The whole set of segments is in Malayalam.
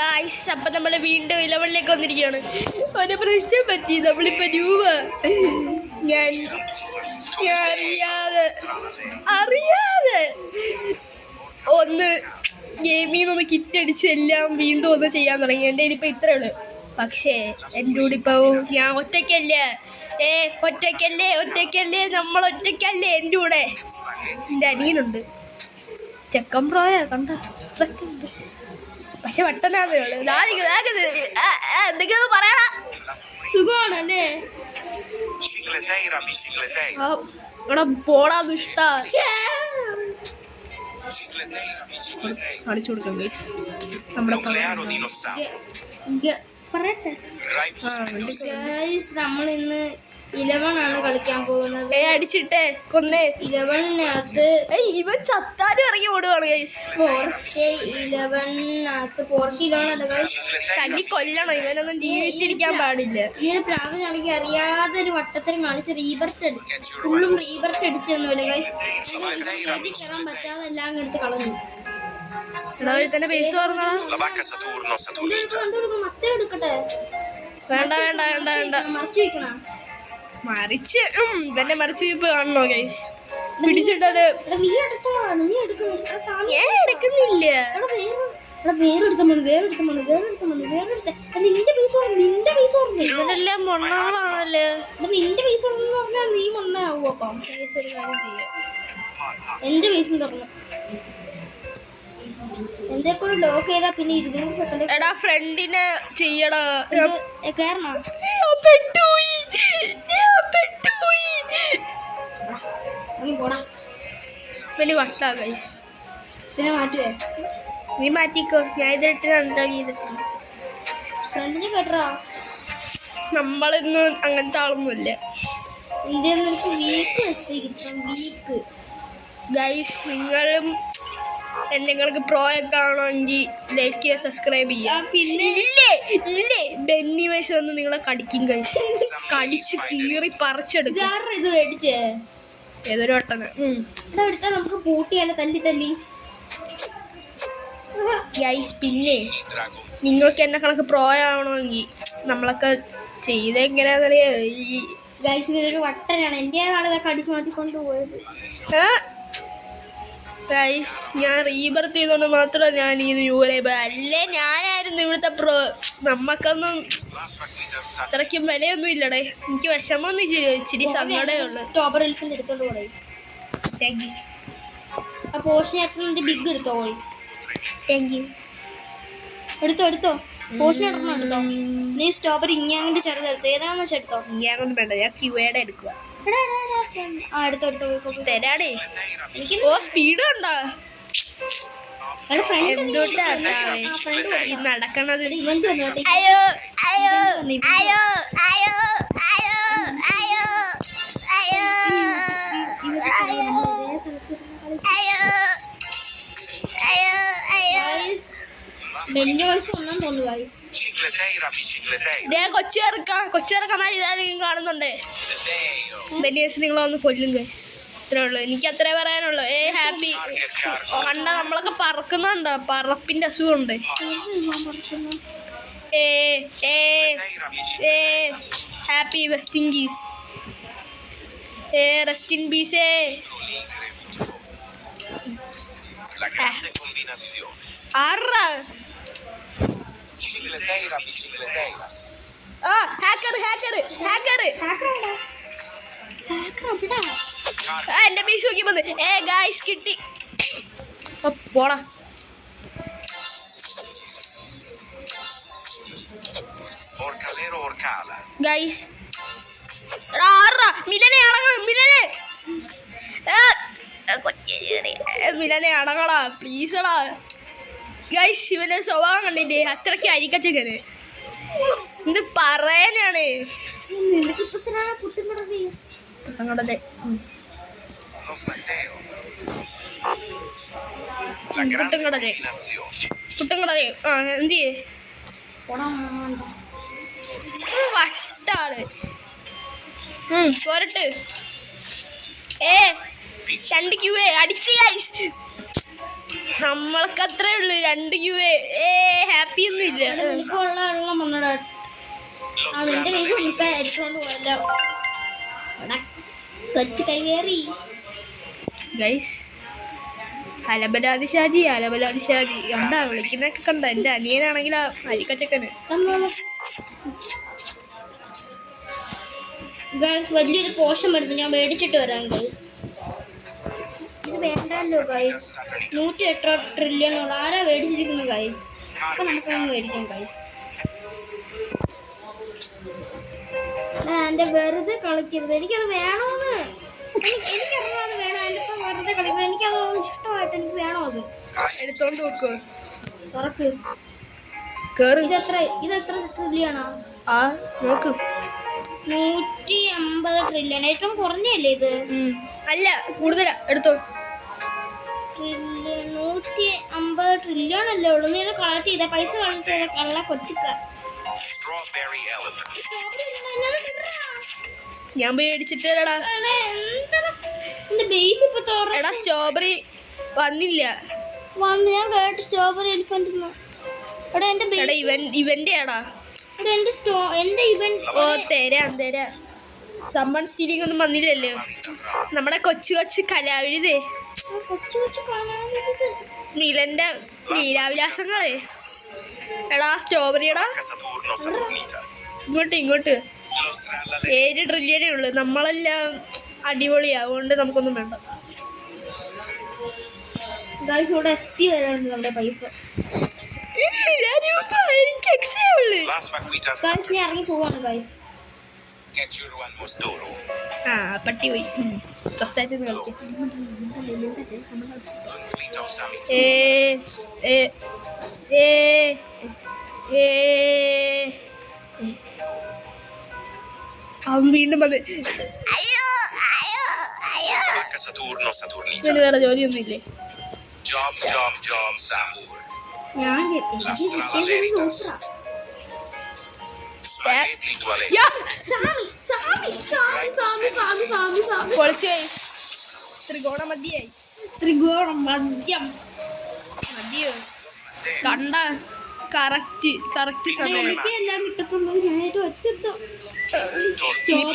ഗായ്സ് അപ്പം നമ്മൾ വീണ്ടും ഇലവണിലേക്ക് വന്നിരിക്കുകയാണ്. ഒരു പ്രശ്നം പറ്റി. നമ്മളിപ്പോൾ രൂപ ഞാൻ അറിയാതെ ഒന്ന് ഗെയിമിൽ നിന്ന് കിറ്റടിച്ച് എല്ലാം വീണ്ടും ഒന്ന് ചെയ്യാൻ തുടങ്ങി. എൻ്റെ കയ്യിൽ ഇപ്പോൾ ഇത്രയേ ഉള്ളൂ. പക്ഷേ എൻ്റെ കൂടെ ഇപ്പോൾ ഞാൻ ഒറ്റയ്ക്കല്ലേ നമ്മൾ ഒറ്റയ്ക്കല്ലേ. എൻ്റെ കൂടെ എൻ്റെ അനിയനുണ്ട്. ചെക്കൻ പ്രോയാ കണ്ട ഇത്രയ്ക്കുണ്ട്. പക്ഷെ പെട്ടെന്നാന്നേ ഉള്ളു. എന്തെങ്കിലും പറയണ സുഖമാണല്ലേ? ഇവിടെ പോടാ ദുഷ്ട. കാണിച്ചു കൊടുക്കാം നമ്മുടെ പറയട്ടെ. നമ്മളിന്ന് 11 ആണ് കളിക്കാൻ പോകുന്നത്. അടിച്ചിട്ടേ കൊന്നേ 11-നകത്ത് ഇവൻ ചത്താനും ഇറങ്ങി ഓടുകയാണ്. പോർഷെ 11-നകത്ത് തല്ലി കൊല്ലണം. ഇവനൊന്നും ജീവിച്ചിരിക്കാൻ പാടില്ല. ഈ ഒരു പ്രാവശ്യമാണെങ്കിൽ അറിയാതെ ഒരു വട്ടത്തിൽ കാണിച്ച് ഫുള്ളും റീബർട്ട് അടിച്ചൊന്നുമില്ല. കയറാൻ പറ്റാതെ എല്ലാം എടുത്ത് കളഞ്ഞു. തന്നെ പൈസ മത്തേ എടുക്കട്ടെ. വേണ്ട മറിച്ച് വെക്കണം. മറിച്ച് തന്നെ മറിച്ച് ഇപ്പൊ കാണണോ ഗൈസ്? പിടിച്ചിട്ടത് ഞാൻ എടുക്കുന്നില്ല. ഇവരെല്ലാം മൊണ്ണാളാണല്ലേ. നിന്റെ പൈസ പറഞ്ഞാൽ നീ മൊണ്ണാവൂ. അപ്പം എന്റെ പൈസ തുറന്നു. എന്റെ കൂടെ ലോക്ക് ചെയ്താ പിന്നെ 20 സെക്കൻഡ്. എടാ ഫ്രണ്ടിനെ ചെയ്യടാ. കേറണോ? പിന്നെ വട്ടാ ഗൈസ്. പിന്നെ മാറ്റുവേ? നീ മാറ്റിക്കോ. ഞാൻ ഇതിട്ട് ഫ്രണ്ടിനെ കേട്ടറാ. നമ്മളിന്ന് അങ്ങനത്തെ ആളൊന്നുമില്ല. ഇന്ത്യ വീക്ക് വെച്ച് കിട്ടും. Week guys. നിങ്ങളും നിങ്ങൾക്ക് പ്രോയൊക്കെ ആണെങ്കിൽ ലൈക്ക് ചെയ്യുക, സബ്സ്ക്രൈബ് ചെയ്യുക. പിന്നെ ഇല്ലേ ബെന്നി വയസ്സ് വന്ന് നിങ്ങളെ കടിക്കും ഗൈസ്. കടിച്ച് കീറി പറിച്ചെടുക്കും. ഇത് മേടിച്ചേ ഏതൊരു വട്ടന എടുത്താൽ നമുക്ക് പൂട്ടിയാലോ തല്ലി ഗൈസ്. പിന്നെ നിങ്ങൾക്ക് എന്നെ കണക്ക് പ്രോ ആവണമെങ്കിൽ നമ്മളൊക്കെ ചെയ്ത് എങ്ങനെയാണെന്നറിയാ ഗൈസ്. ഇതൊരു വട്ടനാണ്. എൻ്റെ ആളിതൊക്കെ അടിച്ചു മാറ്റിക്കൊണ്ട് പോയത്. ഗൈസ് ഞാൻ റീബർത്ത് ചെയ്തോണ്ട് മാത്രം ഞാൻ ഈ യൂറേബ് അല്ലേ. ഞാനായിരുന്നു ഇവിടുത്തെ പ്രോ. നമ്മക്കൊന്നും അത്രയ്ക്കും വിലയൊന്നും ഇല്ലടേ. എനിക്ക് വിഷമൊന്നും ഇച്ചിരി സങ്കടമേ ഉള്ളു. ടോബർ എലിഫന്റ് എടുത്തോണ്ട് പോയി. Thank you. ആ പോഷന് ബിഗ് എടുത്തോ പോയി. Thank you. എടുത്തോ പോഷന് എടുത്തോ. നീ സ്ട്രോബെറി ഇങ്ങനെ ചെറുതെടുത്തോ. ഏതാണെന്ന് വെച്ചാൽ എടുത്തോ. ഇങ്ങനെയൊന്നും വേണ്ട. ഞാൻ ക്യൂയുടെ എടുക്കുക. തരാടേ. ഓ സ്പീഡ് കണ്ടാ നടക്കണത്. അയ്യോ അയ്യോ അയ്യോ അയ്യോ അയ്യോ അയ്യോ അയ്യോ അയ്യോ അയ്യോ. കൊച്ചിറക്കന്മാർ ഇതാരെങ്കിലും കാണുന്നുണ്ടേ. ബെന്നിയസ് നിങ്ങളൊന്ന് കൊല്ലും ഗൈസ്. ഇത്രേ ഉള്ളു. എനിക്ക് അത്രേ പറയാനുള്ളൂ. ഹാപ്പി കണ്ട നമ്മളൊക്കെ പറക്കുന്നുണ്ടോ? പറപ്പിന്റെ അസുഖമുണ്ട്. Happy West Indies. Rest in പീസേ. എന്റെ പീസ് നോക്കി വന്ന് ഗായ്സ് കിട്ടി. പോടാ ഗായ്സ്. മിലനെ അടങ്ങടാ പ്ലീസടാ ഗൈസ്. ഇവന്റെ സ്വഭാവം കണ്ടില്ലേ? അത്രയ്ക്ക് അരിക്കച്ചക്കന്. എന്ത് പറയാനാണ്? പുട്ടുംകടലേ എന്ത് വട്ടാണ്. പോരട്ട് 2 ക്യൂ അടിച്ച് നമ്മൾക്ക് അത്രേ ഉള്ളു 2 UA. ഹാപ്പി ഒന്നും ഇല്ല. എനിക്കുള്ള വെള്ളം വന്നടാ. അതിന്റെ പൈസ നമുക്ക് എടുത്തോണ്ട് പോയല്ലോ. കൊച്ചു കൈവേറി ഗൈസ്. അലബലാദി ഷാജി കണ്ടാ വിളിക്കുന്നൊക്കെ കണ്ട. എൻ്റെ അനിയനാണെങ്കിൽ അരിക്കച്ചക്കന്. ഗൈസ് വലിയൊരു പോഷൻ വരുന്നു, ഞാൻ മേടിച്ചിട്ട് വരാം ഗൈസ്. ഇത് വേണ്ടല്ലോ ഗൈസ്. 108 ട്രില്യൺ ആരാ മേടിച്ചിരിക്കുന്നു ഗൈസ്? അപ്പൊ നമുക്കൊന്ന് മേടിക്കാം ഗൈസ്. എൻ്റെ വെറുതെ കളിക്കരുത്, എനിക്കത് വേണോന്ന്. എനിക്കറിയാതെ വേണം. എൻ്റെ ഇപ്പം വെറുതെ കളിക്കരുത്, എനിക്കത് ഇഷ്ടമായിട്ട് എനിക്ക് വേണോ അത്. എടുത്തോണ്ട് നോക്കോ. തുറക്ക്. ഇതെത്ര ട്രില്യണാ? ആ നോക്ക്. 150 ട്രില്യൺ. ഏറ്റവും കുറഞ്ഞല്ലേ ഇത്? അല്ല കൂടുതലാ. എടുത്തോ. 150 ട്രില്യൺ അല്ലേ ഉള്ളൂ. നീ കളക്ട് ചെയ്ത പൈസ കളക്ട് ചെയ്ത കള്ള കൊച്ചിക്ക. ഞാൻ പോയി മേടിച്ചിട്ട് തരാടാ. എന്റെ ബേസ് ഇപ്പൊ എടാ സ്ട്രോബെറി വന്നില്ല. ഞാൻ കേട്ട് സ്ട്രോബെറി എലിഫന്റ്. എടാ എന്റെ ഇവന്റെ ആടാ. എന്റെ ഇവൻ. ഓ തരാം. സമ്മൺ സ്റ്റീലിംഗ് ഒന്നും വന്നില്ലല്ലോ. നമ്മുടെ കൊച്ചു കലാവിരുതേ. നീലന്റെ ലീലാവിലാസങ്ങളെ. എടാ സ്ട്രോബെറി എടാ. ഇങ്ങോട്ട് 7 ട്രില്യനേ ഉള്ളു. നമ്മളെല്ലാം അടിപൊളിയാ. അതുകൊണ്ട് നമുക്കൊന്നും വേണ്ട. ഗൈസ് ഇവിടെ SP വരാനുണ്ട് നമ്മുടെ പൈസ. എനിക്ക് എക്സേ ഉള്ളു. ഗൈസ് ഞാൻ ഇറങ്ങി പോവാണ് ഗൈസ്. ആ പട്ടി പോയി. സ്വസ്ഥായിട്ട് കളിക്കും. അവൻ വീണ്ടും വന്ന്. ഇതിന് വേറെ ജോലിയൊന്നും ഇല്ലേ? ഞാൻ പൊളിച്ചായി. ത്രികോണ മധ്യായി. മതിയോ? കണ്ട കറക്റ്റ് സമയം. എല്ലാം കിട്ടത്തുള്ളൂ. ഞാനൊരു ഒറ്റ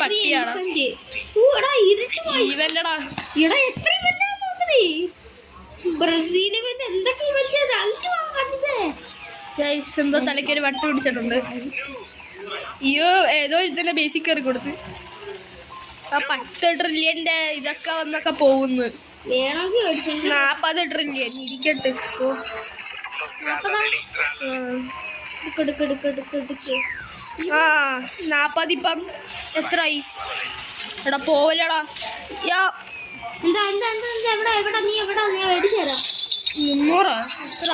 പട്ടിയാടാ. ജീവന്റെടാ. ബ്രസീലിൽ എന്തൊക്കെ എന്തോ തലയ്ക്കൊരു വട്ട് പിടിച്ചിട്ടുണ്ട്. അയ്യോ ഏതോ ഇതിന്റെ ബേസിക് കയറി കൊടുത്ത്. ആ 10 ട്രില്യന്റെ ഇതൊക്കെ വന്നൊക്കെ പോകുന്നു. 40 ട്രില്യൻ ഇരിക്കട്ടെ. ആ 40 ഇപ്പം എത്രയായി? എടാ പോവലടാ. നീ എവിടാ? ഞാൻ മേടിച്ചു തരാം. 300 എത്ര?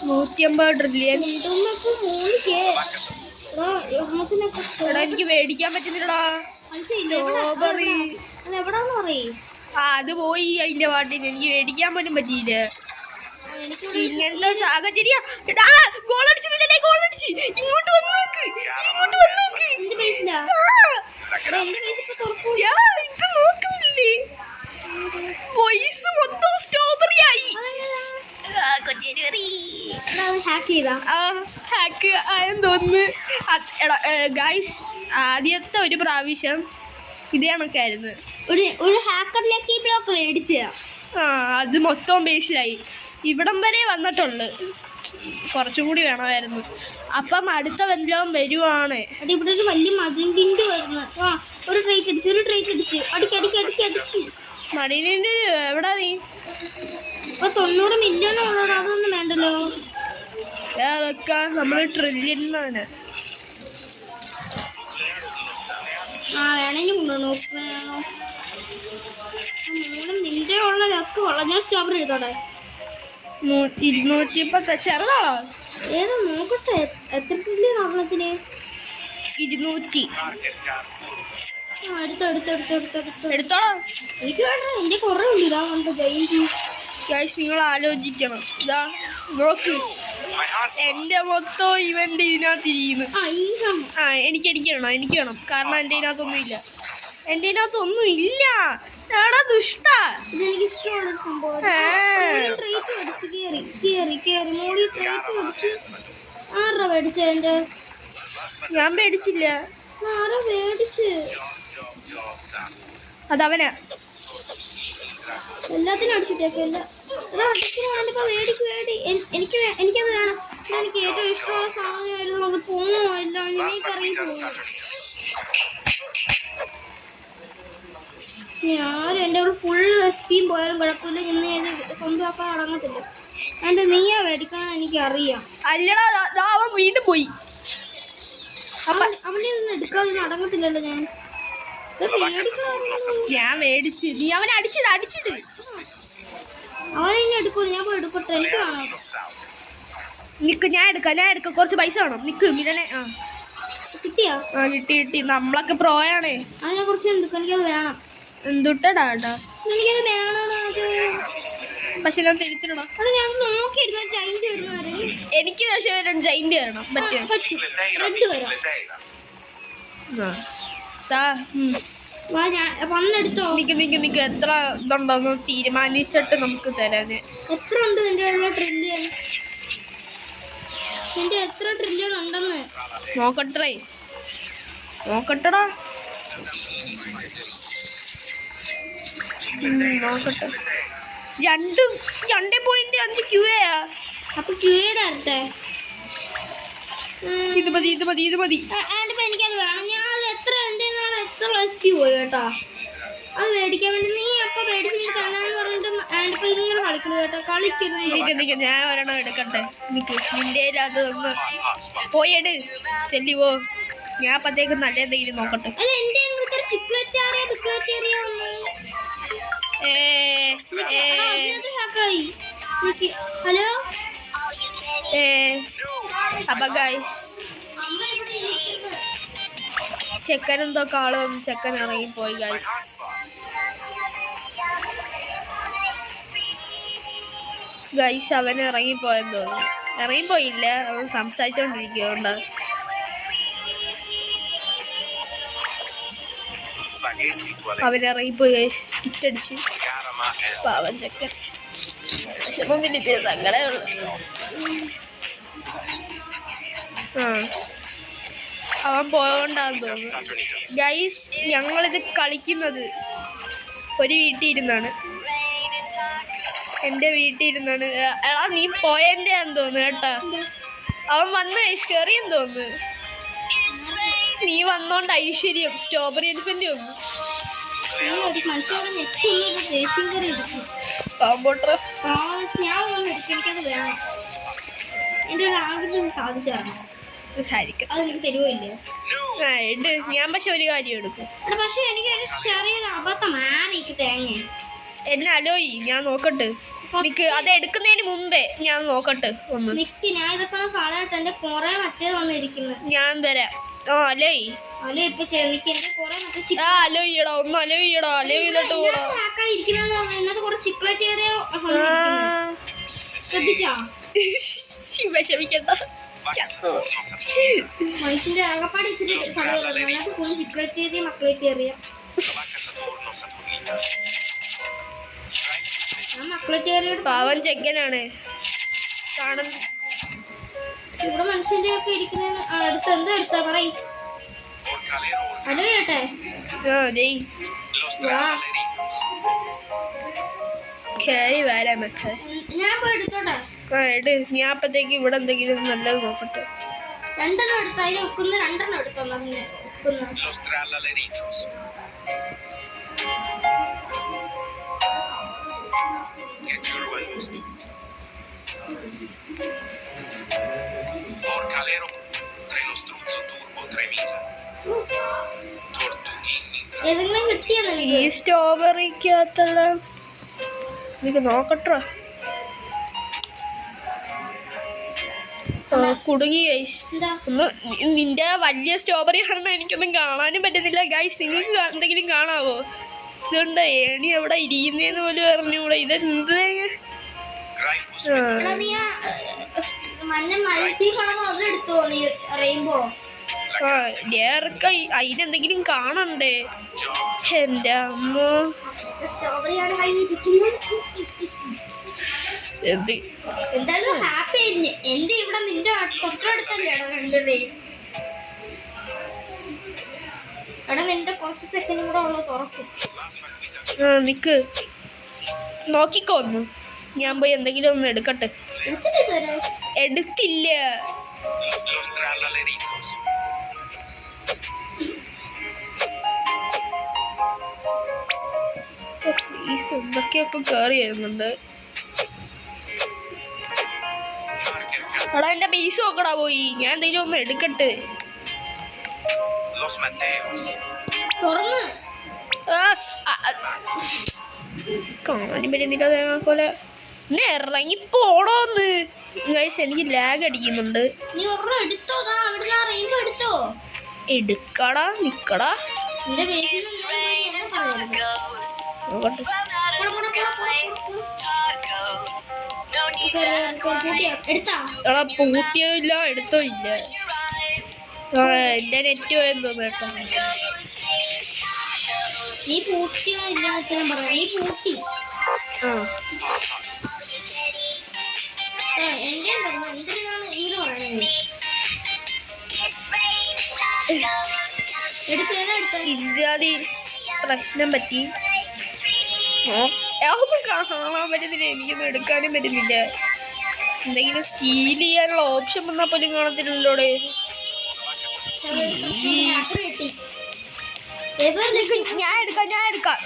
150 ട്രില്യൻ. എടാ എനിക്ക് മേടിക്കാൻ പറ്റുന്നില്ലടാ സ്ട്രോബെറി. എവിടാന്ന് പറയും. അത് പോയി അതിന്റെ പാട്ടിന്. എനിക്ക് മേടിക്കാൻ പോലും പറ്റിയില്ല. ഇങ്ങനത്തെ സാഹചര്യ. ഗോളടിച്ച് ഇങ്ങോട്ട് വന്ന് നോക്ക്. ഇത് നോക്കുന്നില്ലേ? വോയിസ് മൊത്തം സ്ട്രോബെറി ആയി. ഹാക്ക് ആയെന്ന് തോന്നുന്നു. ഗൈസ് ആദ്യത്തെ ഒരു പ്രാവശ്യം ഇതേ കണക്കായിരുന്നു. ഒരു ഹാക്കർ ലക്കി ബ്ലോക്ക് മേടിച്ച. അത് മൊത്തം ബേസിലായി. ഇവിടം വരെ വന്നിട്ടുള്ളു. കുറച്ചും കൂടി വേണമായിരുന്നു. അപ്പം അടുത്ത വല്ലതും വരുവാണ്. ഇവിടെ ഒരു വലിയ മതിലിൻ്റെ വരുന്നു. ഒരു ട്രേറ്റ് അടിച്ച് അടിച്ച് മടിലിൻ്റെ എവിടാ നീ? 90 മില്യൺ ഉള്ളത്. അതൊന്നും വേണ്ടല്ലോ. നമ്മൾ ട്രില്യനാണ്. വേണമെങ്കിൽ കൊണ്ടുപോകണോ? നിന്റെ ഉള്ള ലക്ക് വളഞ്ഞ സ്ട്രോബെറി എടുത്തോടെ. 210 ചെറുതാണോ? ഏതാ നോക്കട്ടെ. എത്ര ട്രില്യൺ ആവണത്തിന്? 200. എടുത്തോളാം. എനിക്ക് വേണ്ട. എന്റെ കുറെ ഉണ്ട്. ഇതാ കൊണ്ട് ഗൈസ് നിങ്ങൾ ആലോചിക്കണം. ഇതാ നോക്ക്. എന്റെ മൊത്തം ഇവന്റെ ഇതിനകത്ത് ഇരിക്കുന്നു. എനിക്ക് വേണം. കാരണം എൻ്റെ ഇതിനകത്തൊന്നും ഇല്ല. എടാ ദുഷ്ടാ. ഇതെനിക്ക് ഇഷ്ടമുള്ള സംഭവം. കേറി മോളി ട്രേറ്റ് മേടിച്ച്. ആരാ മേടിച്ചതിന്റെ? ഞാൻ പേടിച്ചില്ല. ആരാ മേടിച്ച്? അതവനാ. എല്ലാത്തിനും അടിച്ചിട്ടേക്കല്ല. എനിക്കത് വേണം. എനിക്ക് ഏറ്റവും ഇഷ്ടമുള്ള സാധനമായിരുന്നു. നമുക്ക് പോകണമല്ല, എനിക്ക് ഇറങ്ങി പോകുന്നു. ഞാനും എൻ്റെ അവിടെ ഫുൾ സ്പീം പോയാലും കുഴപ്പമില്ല. ഇന്ന് ഞാൻ സ്വന്തമാക്കാൻ അടങ്ങത്തില്ല. എൻ്റെ നീയാ മേടിക്കാൻ എനിക്കറിയാം. അല്ലടാ അവൻ വീണ്ടും പോയി. അവൻ്റെ ഒന്നും എടുക്കാതെ അടങ്ങത്തില്ലല്ലോ. ഞാൻ മേടിച്ച്. നീ അവനെ അടിച്ചിട്ട് അവനെ ഇനി എടുക്കൂല. ഞാൻ പോയി എടുക്കട്ടെ. എനിക്ക് കാണാം. നിക്ക്, ഞാൻ എടുക്കാം. കുറച്ച് പൈസ വേണം. നിക്ക് മിലനെ. കിട്ടിയാ? കിട്ടി. നമ്മളൊക്കെ പ്രോയാണേ. അതിനെ കുറിച്ച് എടുക്കും. എനിക്കത് വേണം. എന്തുട്ടടാ? എനിക്കത് വേണം. പക്ഷെ ഞാൻ തിരിച്ചിടണം. അത് ഞാൻ നോക്കിയിരുന്നു. ജൈന്റ് വരുന്നവരെ എനിക്ക് പക്ഷെ ജൈന്റ് വരണം. പറ്റുമോ? റെഡ് വരാം. വന്നെടുത്തോ. നിക്ക് എത്ര ഇതുണ്ടെന്ന് തീരുമാനിച്ചിട്ട് നമുക്ക് തരാന്. എത്ര ഉണ്ട് നിന്റെ ട്രില്യൺ? നിന്റെ എത്ര ട്രില്യൺ ഉണ്ടെന്ന് നോക്കട്ടെടാ. നോക്കട്ടെ. 2.5 ക്യൂയാ. അപ്പൊ ക്യൂയുടെ അർത്ഥേ ഇത് മതി. എനിക്കത് വേണം. ഞാൻ അത് എത്ര എൻ്റെ എത്ര റെസ്റ്റ് പോയി കേട്ടോ. അത് മേടിക്കാൻ വേണ്ടി നീ എപ്പോ മേടിച്ചിട്ട് തരാന്ന് പറഞ്ഞിട്ട് ആൻഡിപ്പോ ഇങ്ങനെ കളിക്കുന്നത് കേട്ടോ. കളിക്കുന്നു. ഞാൻ ഒരെണ്ണം എടുക്കട്ടെ. നിന്റെ അത് ഒന്ന് പോയിട്. ചെല്ലിവോ. ഞാൻ അപ്പത്തേക്ക് നല്ല എന്തെങ്കിലും നോക്കട്ടെ. അല്ല എന്റെ ഹലോ. അപ്പൊ ഗൈസ് ചെക്കനെന്തോ കാളും. ചെക്കൻ ഇറങ്ങിപ്പോയി ഗൈസ്. അവൻ ഇറങ്ങിപ്പോയെന്ന് തോന്നുന്നു. ഇറങ്ങിപ്പോയില്ല, അവൻ സംസാരിച്ചോണ്ടിരിക്കുന്നുണ്ട്. അവനിറങ്ങിപ്പോയി ഗൈസ്. ടിക്കടിച്ചു. പാവൻ ചെക്കൻ. വിഷമം പിടിച്ച് സങ്കടമുള്ളു. അവൻ പോയോണ്ടാന്ന് തോന്നുന്നു ഗൈസ്. ഞങ്ങളിത് കളിക്കുന്നത് ഒരു വീട്ടിൽ ഇരുന്നാണ്. എൻ്റെ വീട്ടിൽ ഇരുന്നാണ്. എടാ നീ പോയതിൻ്റെ ആന്ന് തോന്നുന്നു കേട്ടാ. അവൻ വന്ന് ഗൈസ് കയറിയെന്ന് തോന്നുന്നു. നീ വന്നോണ്ട് ഐശ്വര്യം സ്ട്രോബെറി എലിഫന്റ് വന്നു. പാമ്പോട്ടർ എനിക്കത് വേണം. എൻ്റെ ഒരു ആഗ്രഹം സാധിച്ചാണ്. ഞാൻ പക്ഷെ ഒരു കാര്യം എടുക്കും. പക്ഷെ എനിക്കൊരു ചെറിയൊരു അബദ്ധം മാറിക്ക് തേങ്ങ. എന്നെ അലോയി ഞാൻ നോക്കട്ടെ. നിക്ക് അത് എടുക്കുന്നതിന് മുമ്പേ ഞാൻ നോക്കട്ടെ ഒന്ന്. നിക്ക് ഞാൻ ഇതൊക്കെ കളയട്ടെ. എന്റെ കൊറേ മറ്റേത് വന്നിരിക്കുന്നു. ഞാൻ വരാം. അലോയി ഇപ്പൊ അലോയിടാ. ഒന്ന് അലോയിടാ. അലോയി ചെയ്തിട്ട് പോടാ. വിഷമിക്കണ്ട. മനുഷ്യന്റെ ആകപ്പാട് ഇച്ചിരി ചിക്ലേറ്റേറിയ മക്കളേറ്റേറിയ പാവൻ ചെക്കനാണ് കാണുന്ന. ഇവിടെ മനുഷ്യന്റെ ഒക്കെ ഇരിക്കുന്ന അടുത്ത് എന്താ എടുത്താ പറയും. ഹലോ ചേട്ടെ. കേറി വരാം മക്കളെ. ഞാൻ പോയി എടുത്തോട്ടെ. ഞാൻ അപ്പത്തേക്ക് ഇവിടെ എന്തെങ്കിലും നല്ലത് നോക്കട്ടെ. 2 എടുത്ത് അതിൽ വെക്കുന്ന 2 എടുത്തോ. ഏതെങ്കിലും കിട്ടിയാ ഈ സ്ട്രോബെറിക്കകത്തുള്ള എനിക്ക് നോക്കട്ടോ. കുടുങ്ങി ഗൈസ്. ഒന്ന് നിന്റെ വലിയ സ്ട്രോബെറി കാരണം എനിക്കൊന്നും കാണാനും പറ്റുന്നില്ല ഗൈസ്. നിങ്ങൾക്ക് എന്തെങ്കിലും കാണാവോ? ഇതുകൊണ്ട് ഏണി എവിടെ ഇരിക്കുന്നേന്ന് പോലും അറിഞ്ഞൂടെ. ഇതെന്ത് അതിനെന്തെങ്കിലും കാണണ്ടേ? എൻ്റെ അമ്മ സ്ട്രോബെറിയാണ് കയ്യിരിക്കുന്നത്. എന്തായാലും ഹാപ്പി ആയിരുന്നു. എന്റെ ഇവിടെ നിന്റെ തൊട്ടടുത്തല്ലേടാ രണ്ടുപേരെയും. എടാ നിന്റെ കുറച്ച് സെക്കൻഡും കൂടെ ഉള്ളത് തുറക്കും. നിക്ക് നോക്കിക്കോന്നു, ഞാൻ പോയി എന്തെങ്കിലും ഒന്ന് എടുക്കട്ടെ. എടുത്തില്ല. ഫീസ് എന്തൊക്കെയൊക്കെ കയറി വരുന്നുണ്ട്. എടാ എന്റെ ബേസ് നോക്കടാ പോയി. ഞാൻ എന്തെങ്കിലും ഒന്ന് എടുക്കട്ടെ. കാണാനും പറ്റുന്നില്ല തേങ്ങാക്കോലെ. ഒന്ന് ഇറങ്ങി പോണോന്ന്. എനിക്ക് ലാഗ് അടിക്കുന്നുണ്ട്. എടുക്കടാ നിക്കടാ. എടാ പൂട്ടിയില്ല എടുത്തോ ഇല്ല. എന്റെ നെറ്റ് പോയെന്ന് തോന്നുന്നു കേട്ടോ. നീ പൂട്ടിയോ ഇല്ല ഉത്തരം പറയാം. നീ പൂട്ടി. എന്റെ എന്തിനാണ് ഇത് പറയുന്നത്? ഇജാതി പ്രശ്നം പറ്റി. അതൊന്നും കാണാൻ പറ്റുന്നില്ല. എനിക്കൊന്നും എടുക്കാനും പറ്റുന്നില്ല. എന്തെങ്കിലും സ്റ്റീൽ ചെയ്യാനുള്ള ഓപ്ഷൻ വന്നാൽ പോലും കാണത്തില്ലല്ലോടെ. ഞാൻ എടുക്കാം.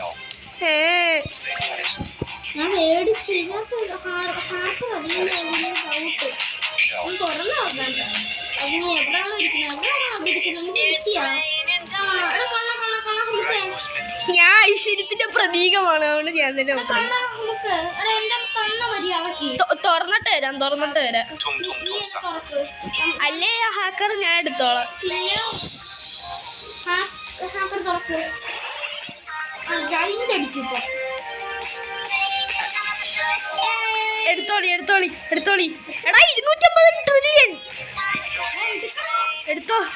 ഞാൻ ഐശ്വര്യത്തിന്റെ പ്രതീകമാണ്. അതുകൊണ്ട് ഞാൻ തന്നെ തുറന്നിട്ട് തരാം. അല്ലേ ഹാക്കർ ഞാൻ എടുത്തോളാം. എടുത്തോളി. എടാ 250 ട്രില്യൺ എടുത്തോടാ.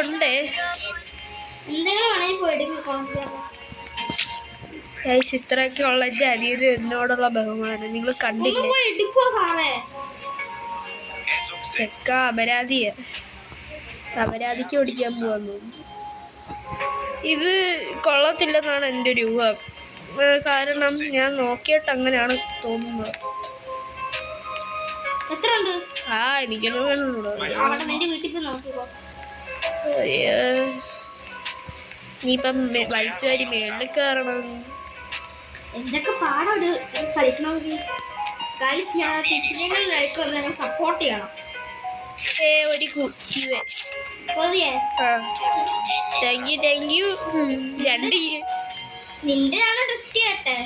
ഉണ്ട്. ഇത്രയൊക്കെ ഉള്ള എൻ്റെ അനിയന് എന്നോടുള്ള ബഹുമാനം നിങ്ങൾ കണ്ടില്ലേ? ചെക്ക അപരാധിക്ക് ഓടിക്കാൻ പോവാന്ന്. ഇത് കൊള്ളത്തില്ലെന്നാണ് എൻ്റെ ഒരു ഊഹം. കാരണം ഞാൻ നോക്കിയിട്ട് അങ്ങനെയാണ് തോന്നുന്നത്. എനിക്കൊന്നും ഇനിയിപ്പം വലിച്ചു വാരി മേളിൽ കയറണം. എന്തൊക്കെ പാടൊരു കളിക്കണമെങ്കിൽ സപ്പോർട്ട് ചെയ്യണം. Thank you. നിന്റെയാണ് ടെസ്റ്റ് ചെയ്യട്ടെ.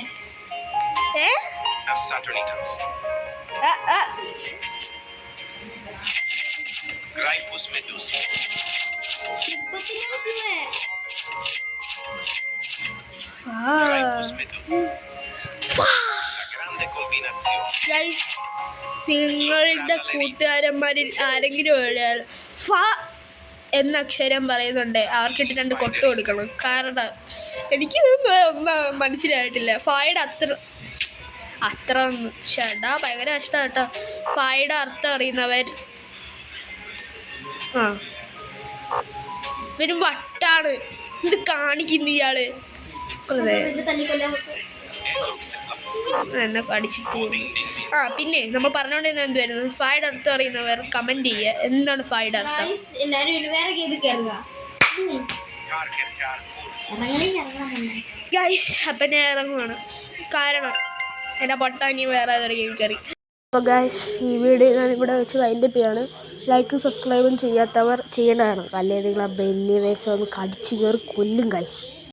നിങ്ങളുടെ കൂട്ടുകാരന്മാരിൽ ആരെങ്കിലും ഒരാൾ ഫ എന്ന അക്ഷരം പറയുന്നുണ്ട്, അവർക്കിട്ട് 2 കൊട്ട് കൊടുക്കണം. കാരണം എനിക്കിതൊന്നും ഒന്നും മനസ്സിലായിട്ടില്ല. ഫായുടെ അത്ര ഒന്നും ഷടാ ഭയങ്കര കഷ്ടം കേട്ടോ. ഫായുടെ അർത്ഥം അറിയുന്നവർ. ഇവരും വട്ടാണ്. ഇത് കാണിക്കുന്ന ഇയാള് എന്നെ പഠിച്ചിട്ട്. പിന്നെ നമ്മൾ പറഞ്ഞോണ്ടിരുന്ന എന്തുവായിരുന്നു? ഫായുടെ അർത്ഥം അറിയുന്നവർ കമന്റ് ചെയ്യുക. എന്താണ് ഫായുടെ അർത്ഥം? ഗൈസ് അപ്പം ഞാൻ ഇറങ്ങുവാണ്. കാരണം എൻ്റെ പൊട്ടാനി വേറെ ഏതൊരു ഗെയിം കയറി. അപ്പോൾ ഗൈസ് ഈ വീഡിയോ ഞാനിവിടെ വെച്ച് വൈൻഡപ്പ് ചെയ്യാണ്. ലൈക്കും സബ്സ്ക്രൈബും ചെയ്യാത്തവർ ചെയ്യേണ്ടതാണ്. അല്ലെങ്കിൽ നിങ്ങൾ ആ ബെന്നി വേഷം ഒന്ന് കടിച്ചു കയറി കൊല്ലും ഗൈസ്.